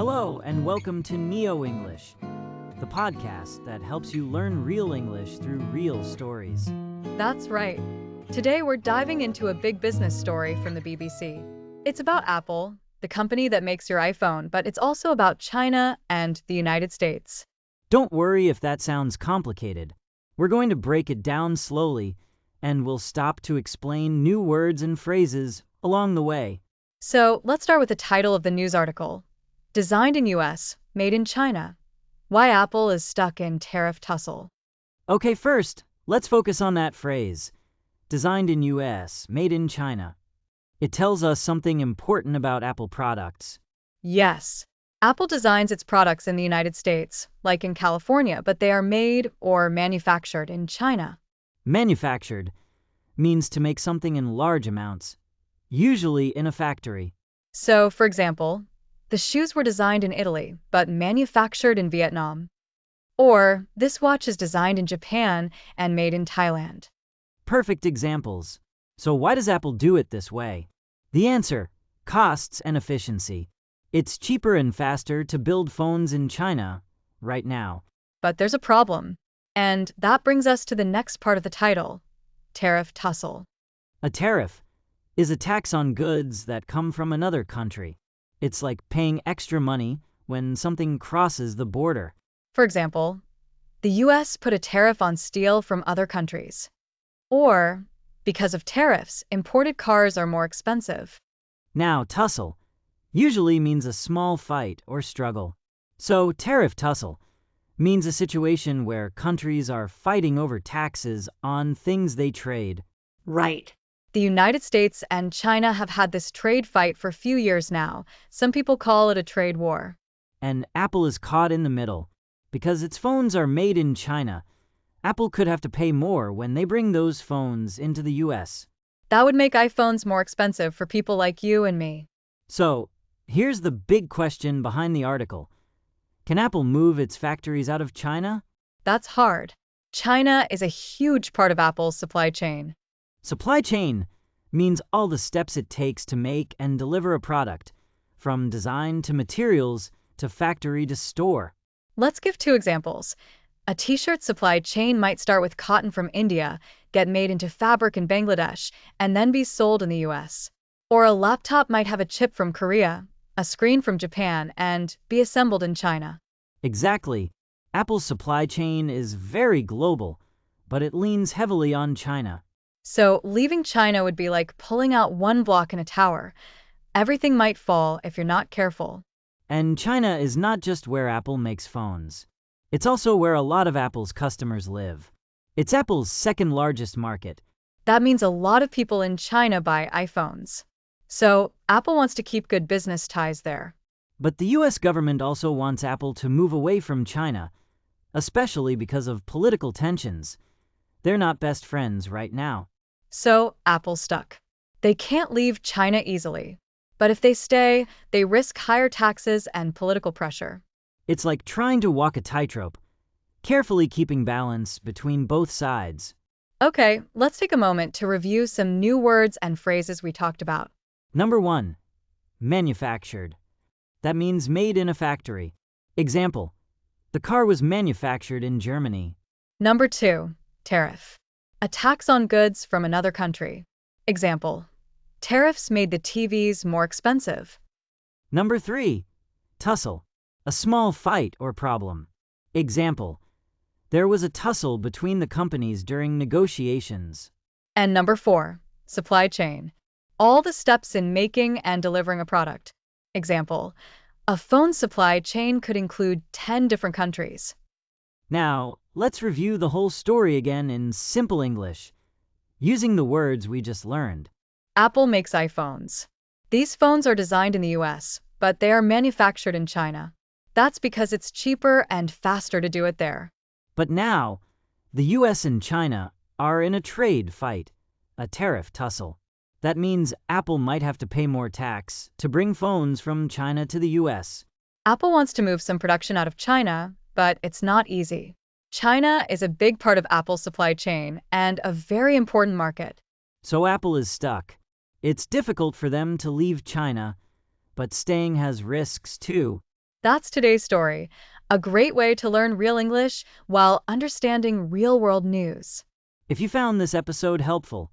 Hello, and welcome to NeoEnglish, the podcast that helps you learn real English through real stories. That's right. Today we're diving into a big business story from the BBC. It's about Apple, the company that makes your iPhone, but it's also about China and the United States. Don't worry if that sounds complicated. We're going to break it down slowly, and we'll stop to explain new words and phrases along the way. So let's start with the title of the news article. Designed in US, made in China. Why Apple is stuck in tariff tussle. Okay, first, let's focus on that phrase. Designed in US, made in China. It tells us something important about Apple products. Yes, Apple designs its products in the United States, like in California, but they are made or manufactured in China. Manufactured means to make something in large amounts, usually in a factory. So, for example, the shoes were designed in Italy, but manufactured in Vietnam. Or, this watch is designed in Japan and made in Thailand. Perfect examples. So why does Apple do it this way? The answer: costs and efficiency. It's cheaper and faster to build phones in China right now. But there's a problem. And that brings us to the next part of the title, tariff tussle. A tariff is a tax on goods that come from another country. It's like paying extra money when something crosses the border. For example, the US put a tariff on steel from other countries. Or, because of tariffs, imported cars are more expensive. Now, tussle usually means a small fight or struggle. So, tariff tussle means a situation where countries are fighting over taxes on things they trade. Right. The United States and China have had this trade fight for a few years now. Some people call it a trade war. And Apple is caught in the middle. Because its phones are made in China, Apple could have to pay more when they bring those phones into the US. That would make iPhones more expensive for people like you and me. So, here's the big question behind the article. Can Apple move its factories out of China? That's hard. China is a huge part of Apple's supply chain. Supply chain means all the steps it takes to make and deliver a product, from design to materials to factory to store. Let's give two examples. A t-shirt supply chain might start with cotton from India, get made into fabric in Bangladesh, and then be sold in the US. Or a laptop might have a chip from Korea, a screen from Japan, and be assembled in China. Exactly. Apple's supply chain is very global, but it leans heavily on China. So leaving China would be like pulling out one block in a tower. Everything might fall if you're not careful. And China is not just where Apple makes phones. It's also where a lot of Apple's customers live. It's Apple's second largest market. That means a lot of people in China buy iPhones. So Apple wants to keep good business ties there. But the US government also wants Apple to move away from China, especially because of political tensions. They're not best friends right now. So Apple's stuck. They can't leave China easily. But if they stay, they risk higher taxes and political pressure. It's like trying to walk a tightrope, carefully keeping balance between both sides. Okay, let's take a moment to review some new words and phrases we talked about. Number 1, manufactured. That means made in a factory. Example: the car was manufactured in Germany. Number 2, tariff. A tax on goods from another country. Example: tariffs made the TVs more expensive. Number 3, tussle. A small fight or problem. Example: there was a tussle between the companies during negotiations. And number 4, supply chain. All the steps in making and delivering a product. Example: a phone supply chain could include 10 different countries. Now, let's review the whole story again in simple English, using the words we just learned. Apple makes iPhones. These phones are designed in the US, but they are manufactured in China. That's because it's cheaper and faster to do it there. But now, the US and China are in a trade fight, a tariff tussle. That means Apple might have to pay more tax to bring phones from China to the US. Apple wants to move some production out of China, but it's not easy. China is a big part of Apple's supply chain and a very important market. So Apple is stuck. It's difficult for them to leave China, but staying has risks too. That's today's story, a great way to learn real English while understanding real-world news. If you found this episode helpful,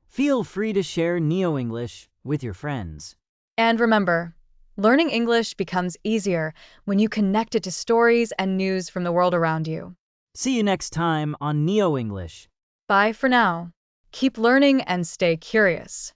feel free to share NeoEnglish with your friends. And remember, learning English becomes easier when you connect it to stories and news from the world around you. See you next time on NeoEnglish. Bye for now. Keep learning and stay curious.